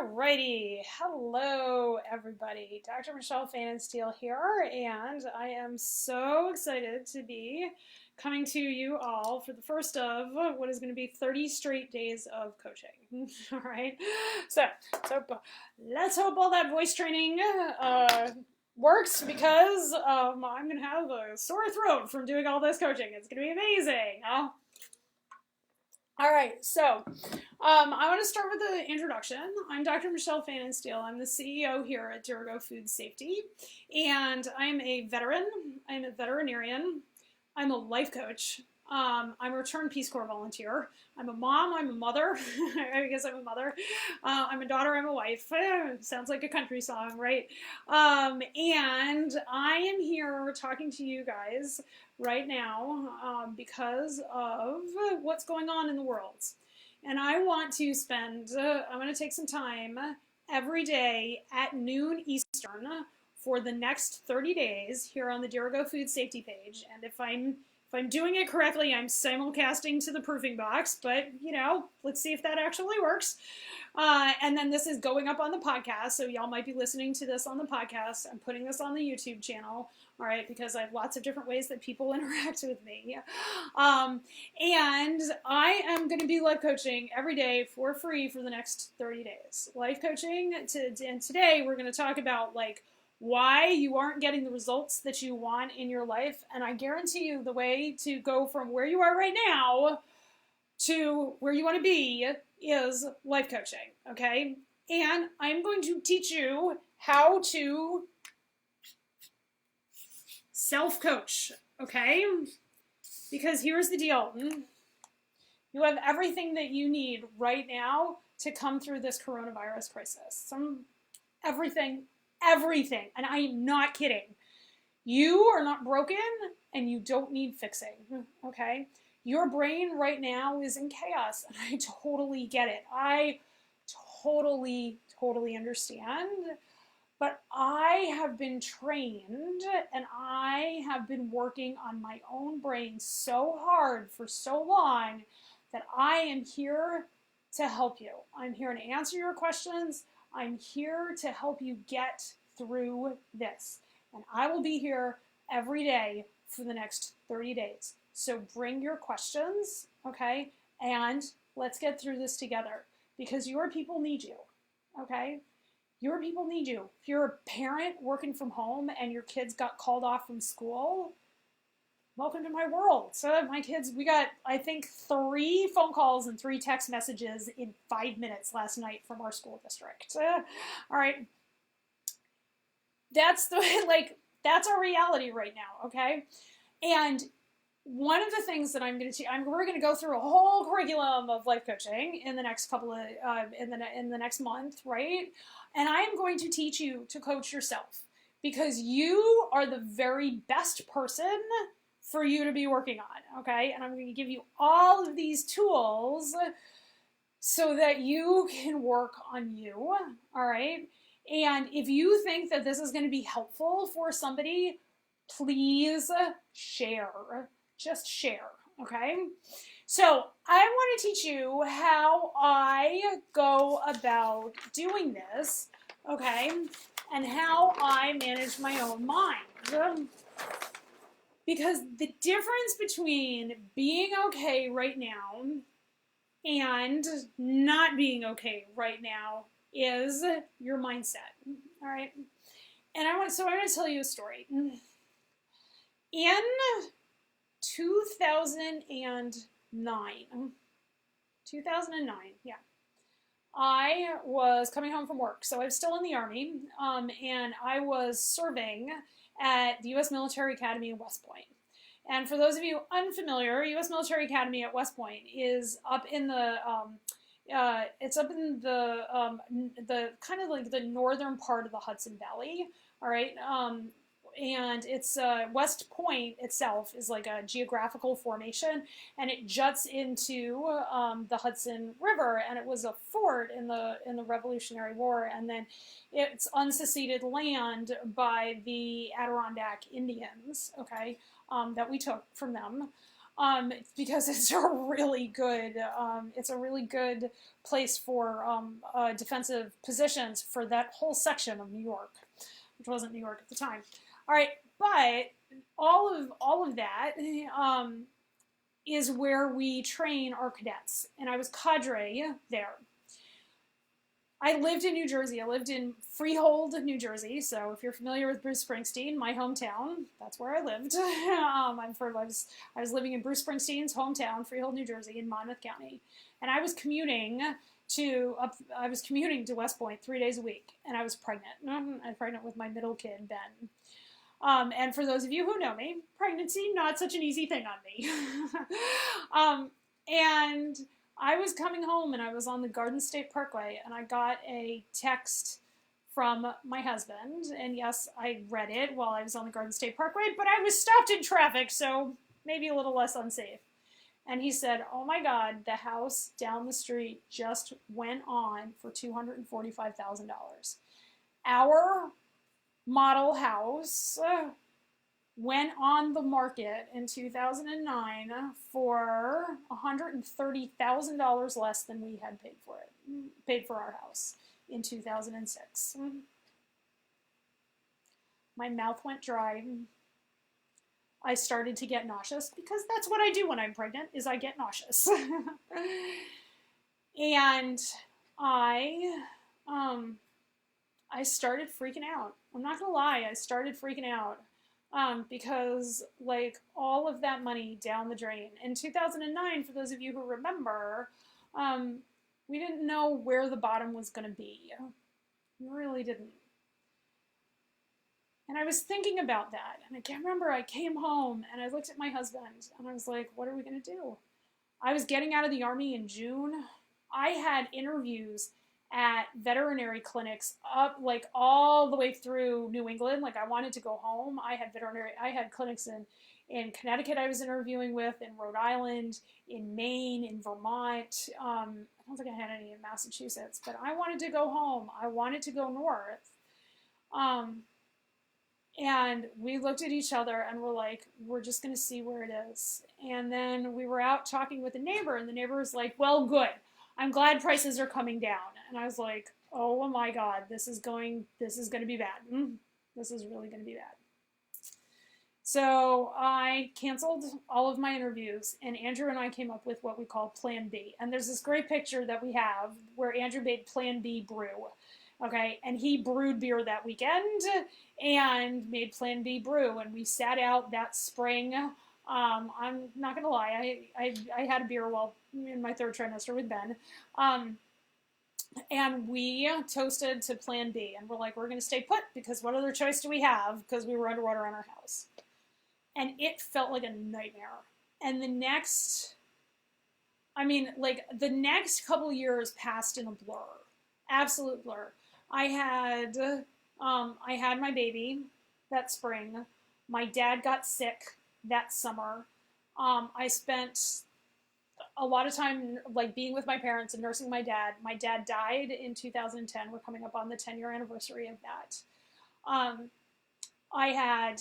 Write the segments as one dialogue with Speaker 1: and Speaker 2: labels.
Speaker 1: Alrighty, hello everybody. Dr. Michelle Fanensteel here, and I am so excited to be coming to you all for the first of what is going to be 30 straight days of coaching. All right, so let's hope all that voice training works because I'm going to have a sore throat from doing all this coaching. It's going to be amazing. All right, so I want to start with the introduction. I'm Dr. Michelle Fanensteel. I'm the CEO here at Dirigo Food Safety, and I'm a veteran. I'm a veterinarian. I'm a life coach. I'm a returned Peace Corps volunteer. I'm a mom. I'm a mother. I guess I'm a mother. I'm a daughter. I'm a wife. Sounds like a country song, right? And I am here talking to you guys right now because of what's going on in the world. And I want to spend, I'm going to take some time every day at noon Eastern for the next 30 days here on the Dirigo Food Safety page. And if I'm doing it correctly, I'm simulcasting to the proofing box, but let's see if that actually works. And then this is going up on the podcast, so y'all might be listening to this on the podcast. I'm putting this on the YouTube channel, all right, because I have lots of different ways that people interact with me. And I am going to be life coaching every day for free for the next 30 days. Life coaching, and today we're going to talk about why you aren't getting the results that you want in your life. And I guarantee you the way to go from where you are right now to where you want to be is life coaching, okay? And I'm going to teach you how to self-coach, okay? Because here's the deal. You have everything that you need right now to come through this coronavirus crisis. Everything. And I am not kidding. You are not broken and you don't need fixing, okay? Your brain right now is in chaos, and I totally get it. I totally understand. But I have been trained and I have been working on my own brain so hard for so long that I am here to help you. I'm here to answer your questions. I'm here to help you get through this. And I will be here every day for the next 30 days. So bring your questions, okay? And let's get through this together because your people need you, okay? Your people need you. If you're a parent working from home and your kids got called off from school, welcome to my world. So my kids, we got, I think, 3 phone calls and 3 text messages in 5 minutes last night from our school district. All right. That's that's our reality right now, okay? And one of the things that I'm going to teach, we're going to go through a whole curriculum of life coaching in the next couple of, in the next month, right? And I am going to teach you to coach yourself because you are the very best person for you to be working on, okay? And I'm going to give you all of these tools so that you can work on you, all right? And if you think that this is going to be helpful for somebody, please share. Just share, okay? So I want to teach you how I go about doing this, okay? And how I manage my own mind. Because the difference between being okay right now and not being okay right now is your mindset, all right? And I'm going to tell you a story. In 2009, yeah, I was coming home from work. So I was still in the Army, and I was serving at the U.S. Military Academy in West Point. And for those of you unfamiliar, U.S. Military Academy at West Point is up in the it's up in the kind of like the northern part of the Hudson Valley, all right? And it's West Point itself is like a geographical formation, and it juts into the Hudson River, and it was a fort in the Revolutionary War, and then it's unceded land by the Adirondack Indians, okay, that we took from them. because it's a really good place for defensive positions for that whole section of New York, which wasn't New York at the time. All right, but all of that is where we train our cadets, and I was cadre there. I lived in New Jersey. I lived in Freehold, New Jersey. So if you're familiar with Bruce Springsteen, my hometown, that's where I lived. I was living in Bruce Springsteen's hometown, Freehold, New Jersey, in Monmouth County, and I was commuting to West Point 3 days a week, and I was pregnant. I was pregnant with my middle kid, Ben. And for those of you who know me, pregnancy, not such an easy thing on me. And I was coming home and I was on the Garden State Parkway and I got a text from my husband. And yes, I read it while I was on the Garden State Parkway, but I was stopped in traffic, so maybe a little less unsafe. And he said, "Oh my God, the house down the street just went on for $245,000. Our model house went on the market in 2009 for $130,000 less than we had paid for our house in 2006. My mouth went dry. I started to get nauseous because that's what I do when I'm pregnant, is I get nauseous. And I started freaking out. I'm not gonna lie, I started freaking out because like all of that money down the drain. In 2009, for those of you who remember, we didn't know where the bottom was gonna be. We really didn't. And I was thinking about that, and I can't remember, I came home and I looked at my husband and I was like, what are we gonna do? I was getting out of the Army in June. I had interviews at veterinary clinics up like all the way through New England. Like I wanted to go home. I had clinics in Connecticut I was interviewing with, in Rhode Island, in Maine, in Vermont. I don't think I had any in Massachusetts, but I wanted to go home. I wanted to go north. And we looked at each other and we're like, we're just going to see where it is. And then we were out talking with a neighbor, and the neighbor was like, well, good. I'm glad prices are coming down. And I was like, oh my God, this is going to be bad. This is really going to be bad. So I canceled all of my interviews, and Andrew and I came up with what we call Plan B. And there's this great picture that we have where Andrew made Plan B brew. Okay, and he brewed beer that weekend and made Plan B brew, and we sat out that spring. I'm not gonna lie, I had a beer while in my third trimester with Ben, and we toasted to Plan B, and we're like, we're gonna stay put because what other choice do we have? Because we were underwater on our house, and it felt like a nightmare. And the next couple years passed in a blur, absolute blur. I had my baby that spring. My dad got sick that summer. I spent a lot of time like being with my parents and nursing my dad. My dad died in 2010. We're coming up on the 10-year anniversary of that. I had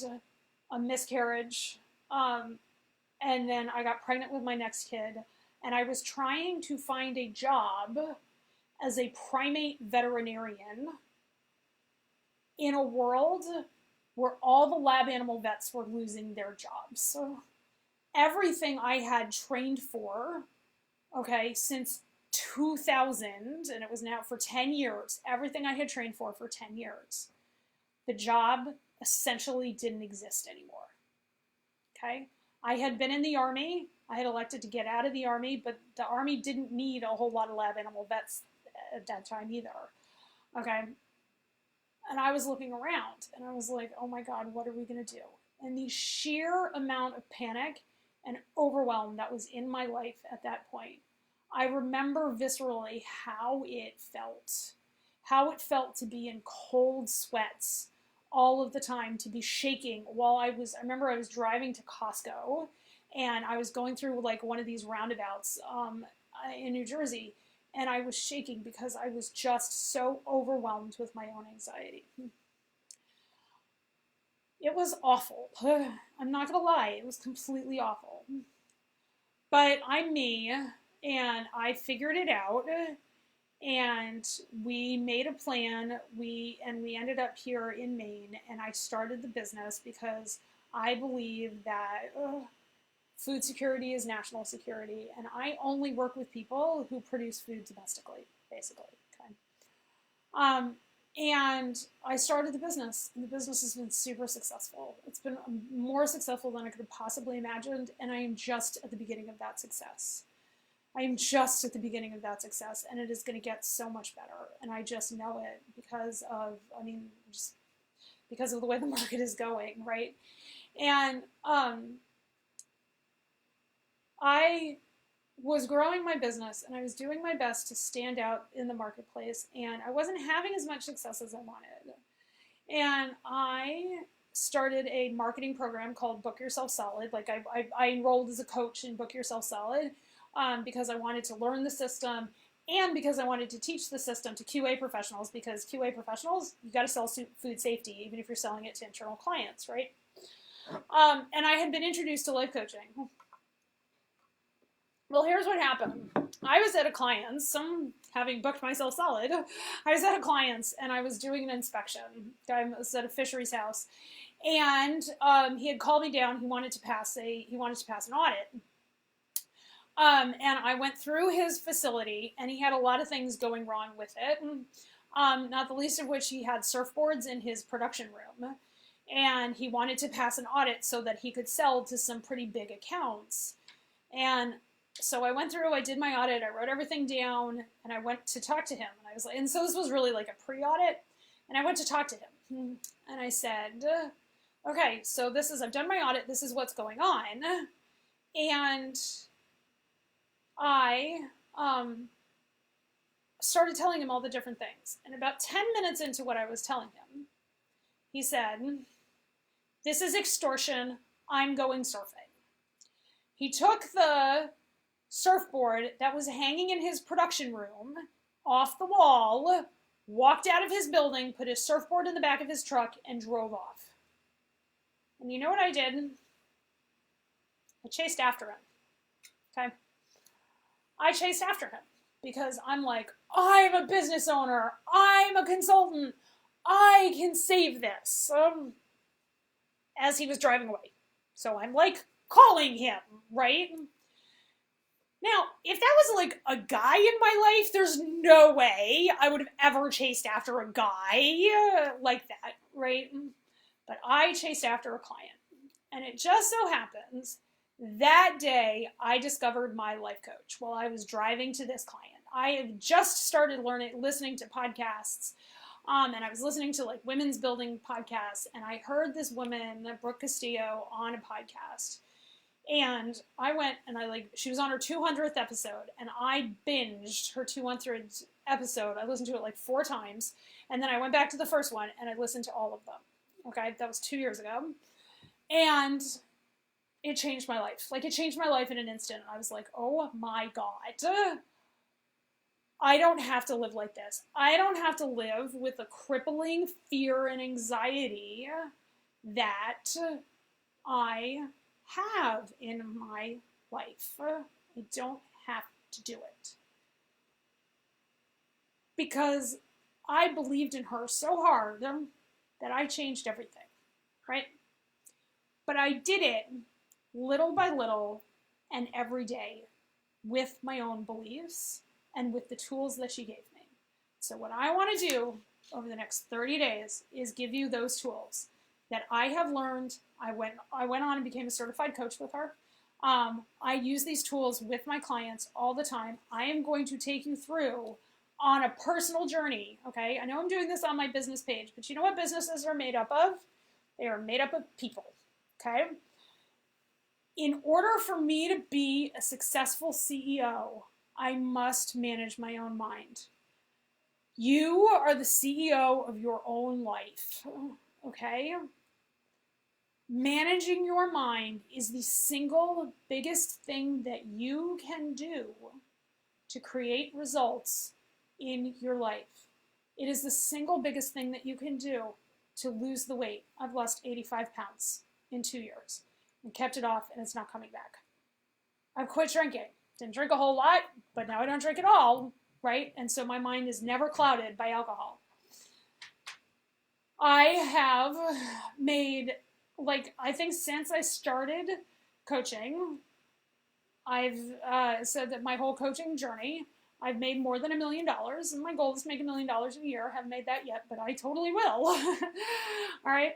Speaker 1: a miscarriage, and then I got pregnant with my next kid, and I was trying to find a job as a primate veterinarian in a world where all the lab animal vets were losing their jobs. So everything I had trained for, okay, since 2000, and it was now for 10 years, everything I had trained for 10 years, the job essentially didn't exist anymore. Okay? I had been in the Army. I had elected to get out of the Army, but the Army didn't need a whole lot of lab animal vets at that time either. Okay? And I was looking around and I was like, oh my God, what are we going to do? And the sheer amount of panic and overwhelm that was in my life at that point, I remember viscerally how it felt to be in cold sweats all of the time, to be shaking while I remember I was driving to Costco and I was going through like one of these roundabouts in New Jersey, and I was shaking because I was just so overwhelmed with my own anxiety. It was awful. I'm not going to lie, it was completely awful. But I'm me, and I figured it out, and we made a plan. We ended up here in Maine, and I started the business because I believe that food security is national security, and I only work with people who produce food domestically, basically. Okay. Um, and I started the business, and the business has been super successful. It's been more successful than I could have possibly imagined, and I am just at the beginning of that success. I am just at the beginning of that success, and it is going to get so much better. And I just know it because of, just because of the way the market is going, right? And I was growing my business, and I was doing my best to stand out in the marketplace, and I wasn't having as much success as I wanted. And I started a marketing program called Book Yourself Solid. Like I enrolled as a coach in Book Yourself Solid because I wanted to learn the system, and because I wanted to teach the system to QA professionals, because QA professionals, you got to sell food safety even if you're selling it to internal clients, right? And I had been introduced to life coaching. Well, here's what happened. I was at a client's, having booked myself solid, I was at a client's and I was doing an inspection. I was at a fisheries house, and he had called me down. He wanted to pass an audit. And I went through his facility, and he had a lot of things going wrong with it. Not the least of which he had surfboards in his production room, and he wanted to pass an audit so that he could sell to some pretty big accounts. And so I went through, I did my audit, I wrote everything down, and I went to talk to him. And I was like, and so this was really like a pre-audit, and I went to talk to him. And I said, okay, so I've done my audit, this is what's going on. And I started telling him all the different things. And about 10 minutes into what I was telling him, he said, this is extortion, I'm going surfing. He took the surfboard that was hanging in his production room off the wall, walked out of his building, put his surfboard in the back of his truck, and drove off. And you know what I did? I chased after him. Okay? I chased after him because I'm like, I'm a business owner, I'm a consultant, I can save this. As he was driving away. So I'm like calling him, right? Now, if that was like a guy in my life, there's no way I would have ever chased after a guy like that, right? But I chased after a client. And it just so happens that day I discovered my life coach while I was driving to this client. I had just started listening to podcasts, and I was listening to like women's building podcasts, and I heard this woman, Brooke Castillo, on a podcast. And I went and she was on her 200th episode, and I binged her 200th episode. I listened to it like 4 times, and then I went back to the first one and I listened to all of them. Okay, that was 2 years ago. And it changed my life. Like, it changed my life in an instant. I was like, oh my God. I don't have to live like this. I don't have to live with the crippling fear and anxiety that I have in my life. I don't have to do it. Because I believed in her so hard that I changed everything, right? But I did it little by little and every day with my own beliefs and with the tools that she gave me. So what I want to do over the next 30 days is give you those tools that I have learned. I went on and became a certified coach with her. I use these tools with my clients all the time. I am going to take you through on a personal journey, okay? I know I'm doing this on my business page, but you know what businesses are made up of? They are made up of people, okay? In order for me to be a successful CEO, I must manage my own mind. You are the CEO of your own life, okay? Managing your mind is the single biggest thing that you can do to create results in your life. It is the single biggest thing that you can do to lose the weight. I've lost 85 pounds in 2 years and kept it off, and it's not coming back. I've quit drinking. Didn't drink a whole lot, but now I don't drink at all, right? And so my mind is never clouded by alcohol. I have made, like, I think since I started coaching, I've said that my whole coaching journey, I've made more than $1 million, and my goal is to make $1 million a year. I haven't made that yet, but I totally will. All right.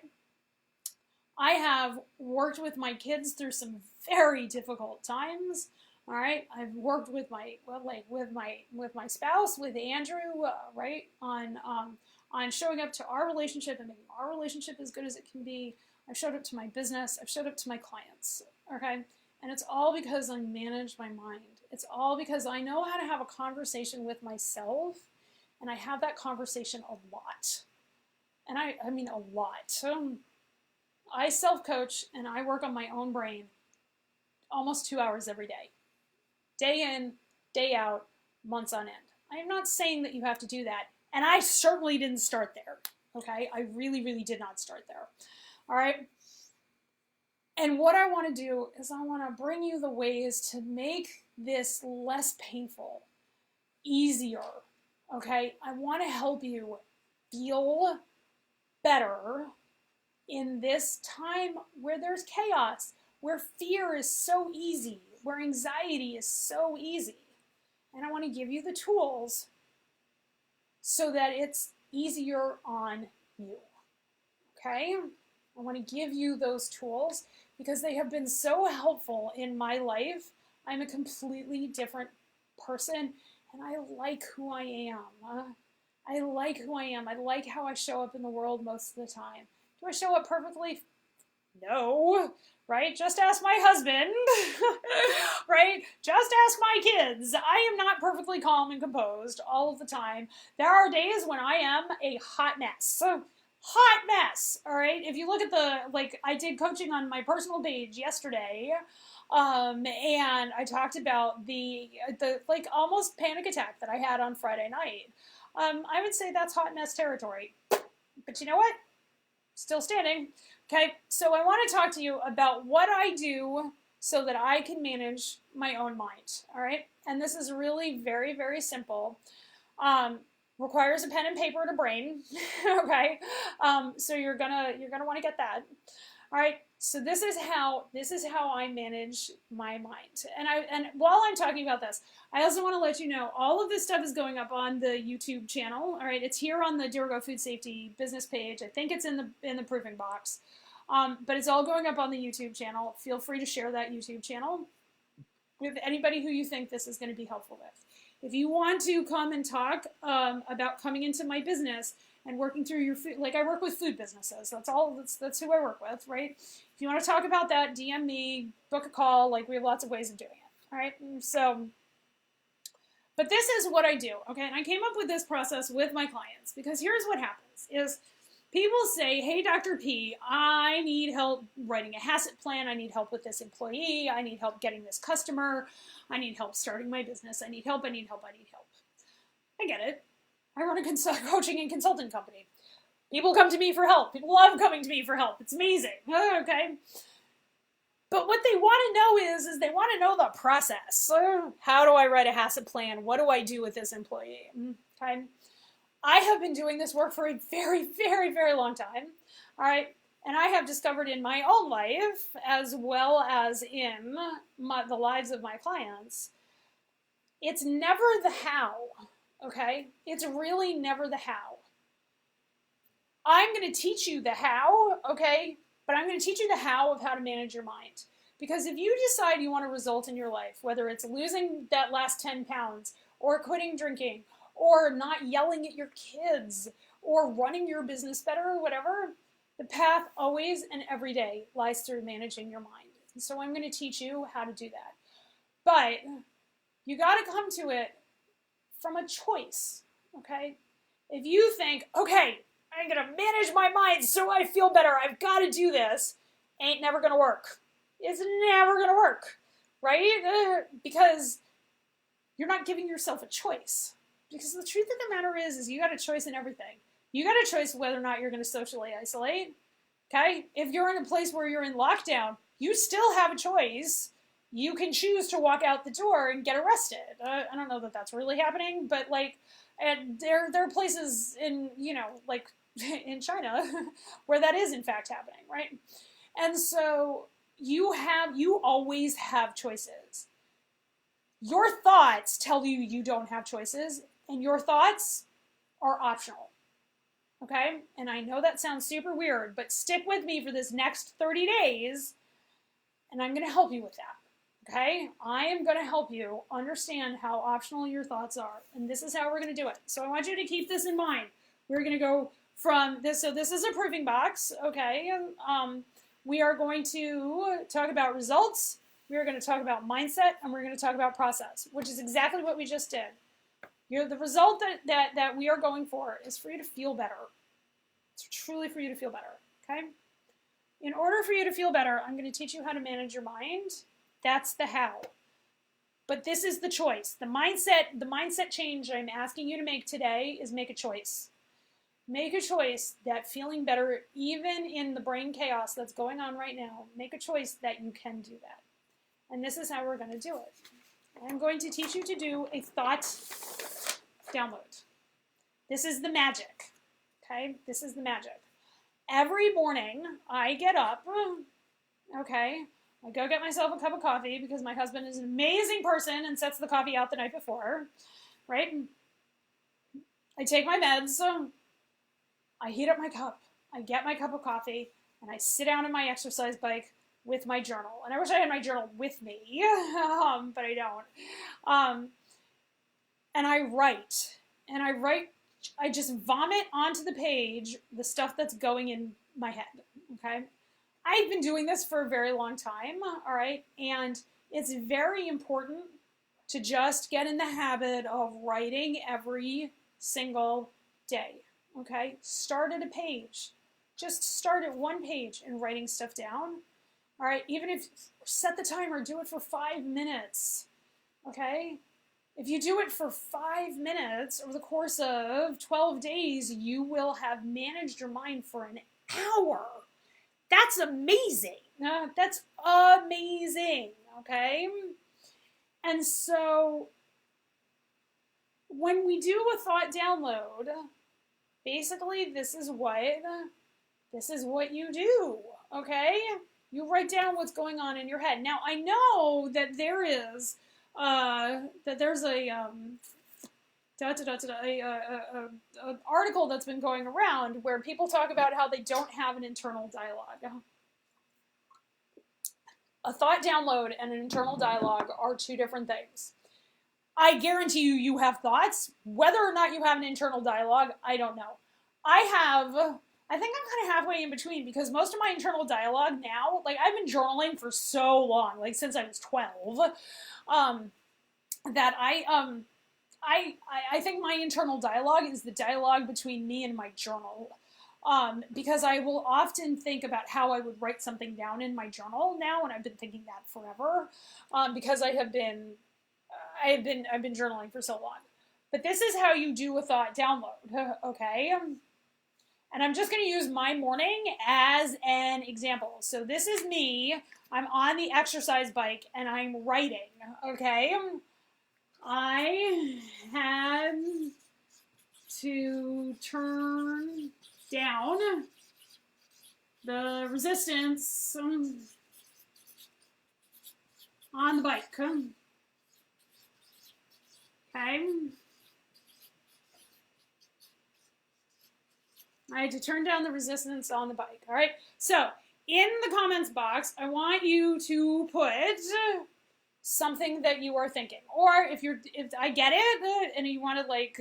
Speaker 1: I have worked with my kids through some very difficult times. All right, I've worked with my with my spouse, with Andrew, right, on showing up to our relationship and making our relationship as good as it can be. I've showed up to my business. I've showed up to my clients. Okay, and it's all because I manage my mind. It's all because I know how to have a conversation with myself, and I have that conversation a lot. And I mean a lot. I self-coach and I work on my own brain almost 2 hours every day. Day in, day out, months on end. I am not saying that you have to do that. And I certainly didn't start there. Okay? I really, really did not start there. All right? And what I want to do is I want to bring you the ways to make this less painful, easier. Okay? I want to help you feel better in this time where there's chaos, where fear is so easy, where anxiety is so easy. And I want to give you the tools so that it's easier on you. Okay? I want to give you those tools because they have been so helpful in my life. I'm a completely different person and I like who I am. I like who I am. I like how I show up in the world most of the time. Do I show up perfectly? No, right? Just ask my husband, right? Just ask my kids. I am not perfectly calm and composed all of the time. There are days when I am a hot mess. Hot mess, all right? If you look at I did coaching on my personal page yesterday, and I talked about the almost panic attack that I had on Friday night. I would say that's hot mess territory. But you know what? Still standing. Okay, so I want to talk to you about what I do so that I can manage my own mind. All right, and this is really very, very simple. Requires a pen and paper and a brain. Okay, so you're gonna want to get that. All right. So this is how I manage my mind. And while I'm talking about this, I also want to let you know all of this stuff is going up on the YouTube channel. All right, it's here on the Dirigo Food Safety business page. I think it's in the proofing box, but it's all going up on the YouTube channel. Feel free to share that YouTube channel with anybody who you think this is going to be helpful with. If you want to come and talk about coming into my business and working through your food, like I work with food businesses. That's who I work with, right? If you want to talk about that, DM me, book a call. Like we have lots of ways of doing it, all right? So, but this is what I do, okay? And I came up with this process with my clients because here's what happens is people say, hey, Dr. P, I need help writing a HACCP plan. I need help with this employee. I need help getting this customer. I need help starting my business. I need help. I need help. I need help. I get it. I run a coaching and consulting company. People come to me for help. People love coming to me for help. It's amazing. Okay. But what they want to know is they want to know the process. How do I write a HACCP plan? What do I do with this employee? Okay. I have been doing this work for a very, very, very long time. All right. And I have discovered in my own life, as well as in the lives of my clients, it's never the how. Okay? It's really never the how. I'm going to teach you the how, okay? But I'm going to teach you the how of how to manage your mind. Because if you decide you want a result in your life, whether it's losing that last 10 pounds, or quitting drinking, or not yelling at your kids, or running your business better, or whatever, the path always and every day lies through managing your mind. And so I'm going to teach you how to do that. But you got to come to it from a choice, okay? If you think, okay, I'm going to manage my mind so I feel better, I've got to do this, ain't never going to work. It's never going to work, right? Because you're not giving yourself a choice. Because the truth of the matter is you got a choice in everything. You got a choice whether or not you're going to socially isolate, okay? If you're in a place where you're in lockdown, you still have a choice you can choose to walk out the door and get arrested. I don't know that that's really happening, but like, and there are places in, you know, like in China where that is in fact happening, right? And so you always have choices. Your thoughts tell you you don't have choices, and your thoughts are optional. Okay? And I know that sounds super weird, but stick with me for this next 30 days, and I'm going to help you with that. Okay? I am going to help you understand how optional your thoughts are, and this is how we're going to do it. So I want you to keep this in mind. We're going to go from this. So this is a proofing box. Okay? We are going to talk about results. We are going to talk about mindset, and we're going to talk about process, which is exactly what we just did. The result that we are going for is for you to feel better. It's truly for you to feel better, okay? In order for you to feel better, I'm going to teach you how to manage your mind. That's the how. But this is the choice. The mindset change I'm asking you to make today is make a choice. Make a choice that feeling better, even in the brain chaos that's going on right now, make a choice that you can do that. And this is how we're going to do it. I'm going to teach you to do a thought download. This is the magic. Okay? This is the magic. Every morning, I get up, okay? I go get myself a cup of coffee because my husband is an amazing person and sets the coffee out the night before, right? I take my meds, I heat up my cup, I get my cup of coffee, and I sit down in my exercise bike with my journal. And I wish I had my journal with me, but I don't. And I write. And I just vomit onto the page the stuff that's going in my head, okay? I've been doing this for a very long time, all right? And it's very important to just get in the habit of writing every single day, okay? Start at a page. Just start at one page and writing stuff down, all right? Even if, set the timer, do it for 5 minutes, okay? If you do it for 5 minutes over the course of 12 days, you will have managed your mind for an hour. That's amazing. That's amazing, okay? And so when we do a thought download, basically this is what you do, okay? You write down what's going on in your head. Now, I know that there's an article that's been going around where people talk about how they don't have an internal dialogue. A thought download and an internal dialogue are two different things. I guarantee you have thoughts. Whether or not you have an internal dialogue, I don't know. I think I'm kind of halfway in between because most of my internal dialogue now, like I've been journaling for so long, like since I was 12, that I think my internal dialogue is the dialogue between me and my journal. Because I will often think about how I would write something down in my journal now, and I've been thinking that forever, because I've been journaling for so long. But this is how you do a thought download, okay? And I'm just going to use my morning as an example. So this is me. I'm on the exercise bike and I'm writing, okay? I had to turn down the resistance on the bike. Okay. I had to turn down the resistance on the bike. All right. So in the comments box, I want you to put something that you are thinking, or if I get it and you want to like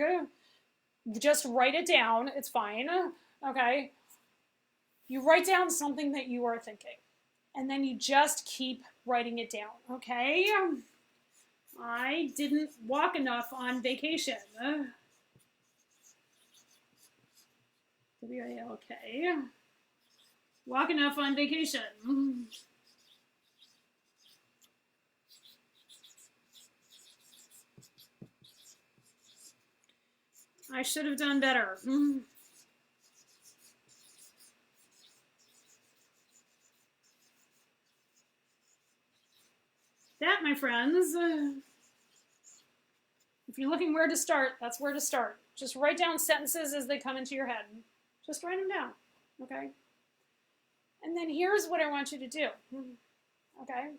Speaker 1: just write it down, it's fine. Okay. You write down something that you are thinking, and then you just keep writing it down. Okay. I didn't walk enough on vacation. Okay. Walk enough on vacation. I should have done better. friends. If you're looking where to start, that's where to start. Just write down sentences as they come into your head. Just write them down, okay? And then here's what I want you to do, okay?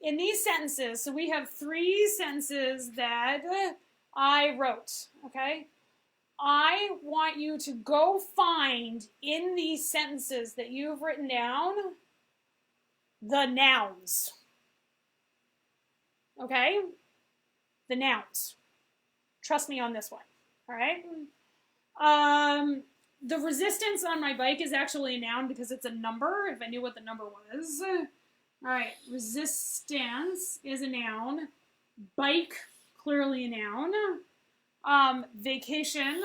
Speaker 1: In these sentences, so we have 3 sentences that I wrote, okay? I want you to go find in these sentences that you've written down the nouns, okay? The nouns. Trust me on this one, all right? The resistance on my bike is actually a noun because it's a number, if I knew what the number was. All right, resistance is a noun. Bike, clearly a noun. Vacation,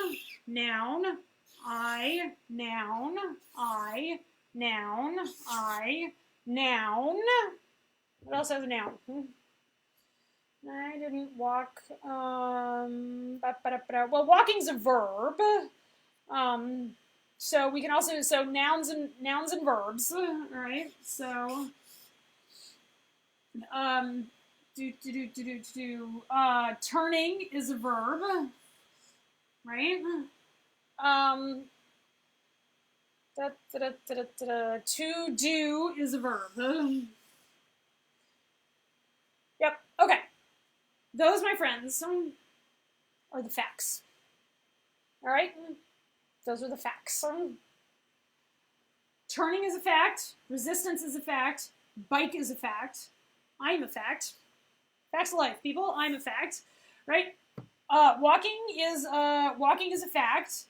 Speaker 1: noun. I, noun. I, noun. I, noun. What else has a noun? I didn't walk. Well, walking's a verb. So we can also, so nouns and verbs, all right? So, turning is a verb, right? To do is a verb. Yep, okay. Those, my friends, are the facts. All right? Those are the facts. Turning is a fact. Resistance is a fact. Bike is a fact. I'm a fact. Facts of life, people. I'm a fact. Right? Walking is a fact.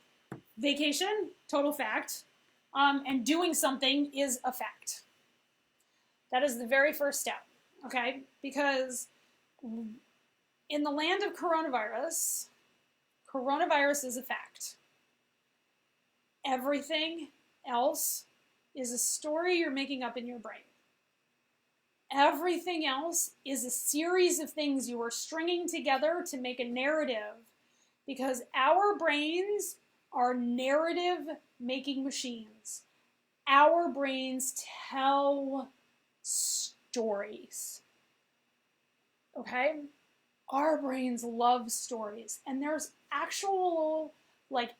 Speaker 1: Vacation, total fact. And doing something is a fact. That is the very first step. Okay? Because in the land of coronavirus is a fact. Everything else is a story you're making up in your brain. Everything else is a series of things you are stringing together to make a narrative, because our brains are narrative-making machines. Our brains tell stories. Okay? Our brains love stories, and there's actual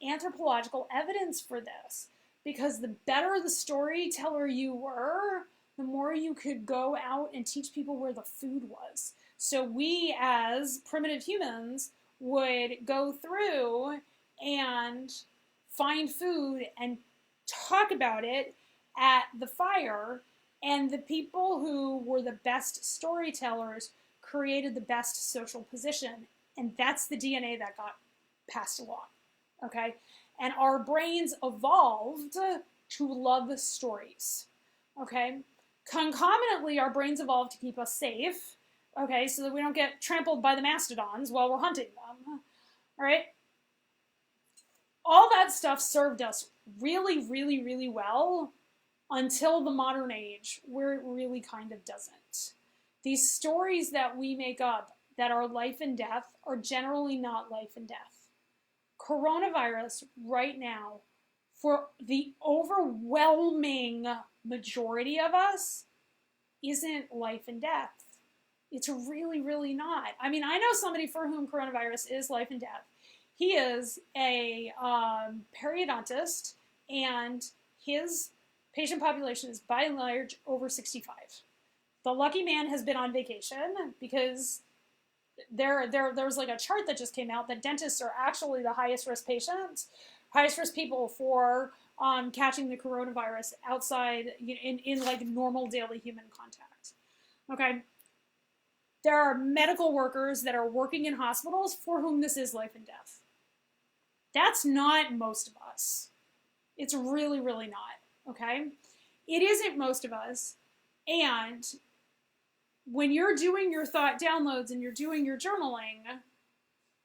Speaker 1: anthropological evidence for this, because the better the storyteller you were, the more you could go out and teach people where the food was. So we as primitive humans would go through and find food and talk about it at the fire, and the people who were the best storytellers created the best social position, and that's the DNA that got passed along. Okay? And our brains evolved to love stories. Okay? Concomitantly, our brains evolved to keep us safe. Okay? So that we don't get trampled by the mastodons while we're hunting them. All right? All that stuff served us really, really, really well until the modern age, where it really kind of doesn't. These stories that we make up that are life and death are generally not life and death. Coronavirus right now, for the overwhelming majority of us, isn't life and death. It's really, really not. I mean, I know somebody for whom coronavirus is life and death. He is a periodontist, and his patient population is by and large over 65. The lucky man has been on vacation, because there was a chart that just came out that dentists are actually the highest risk patients, highest risk people for catching the coronavirus outside in normal daily human contact. Okay, there are medical workers that are working in hospitals for whom this is life and death. That's not most of us. It's really, really not. Okay, it isn't most of us, and when you're doing your thought downloads and you're doing your journaling,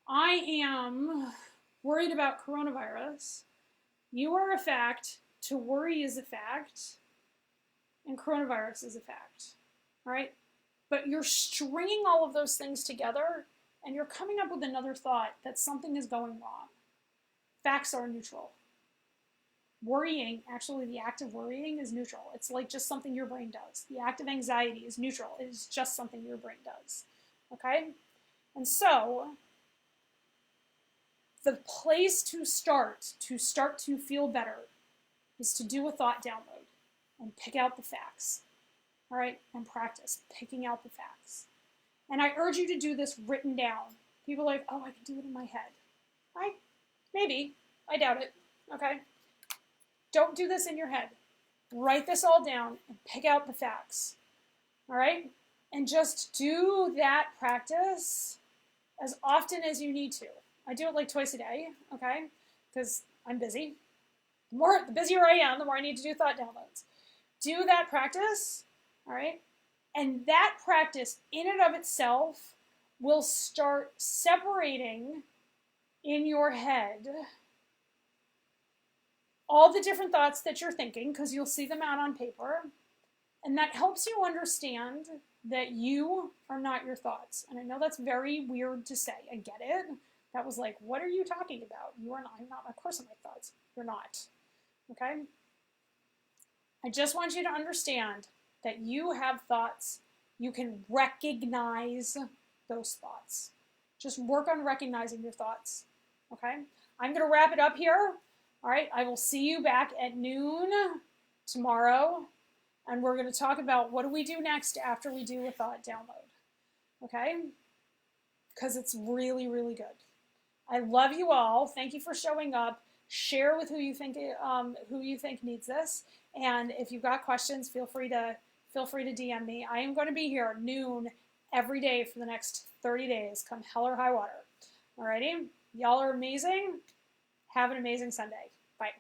Speaker 1: I am worried about coronavirus. You are a fact. To worry is a fact. And coronavirus is a fact. All right? But you're stringing all of those things together, and you're coming up with another thought that something is going wrong. Facts are neutral. Worrying, actually the act of worrying is neutral. It's like just something your brain does. The act of anxiety is neutral. It is just something your brain does. okay? And so the place to start to feel better is to do a thought download and pick out the facts, all right? And practice picking out the facts. And I urge you to do this written down. People are like, oh, I can do it in my head. Maybe, I doubt it, okay? Don't do this in your head. Write this all down and pick out the facts, all right? And just do that practice as often as you need to. I do it like twice a day, okay? Because I'm busy. The busier I am, the more I need to do thought downloads. Do that practice, all right? And that practice in and of itself will start separating in your head all the different thoughts that you're thinking, because you'll see them out on paper. And that helps you understand that you are not your thoughts. And I know that's very weird to say. I get it. That was like, what are you talking about? You are not. I'm not. Of course I'm my thoughts. You're not. Okay? I just want you to understand that you have thoughts. You can recognize those thoughts. Just work on recognizing your thoughts. Okay? I'm going to wrap it up here. All right? I will see you back at noon tomorrow. And we're going to talk about what do we do next after we do a thought download. Okay? Because it's really, really good. I love you all. Thank you for showing up. Share with who you think needs this. And if you've got questions, feel free to DM me. I am going to be here at noon every day for the next 30 days, come hell or high water. Alrighty? Y'all are amazing. Have an amazing Sunday. Bye.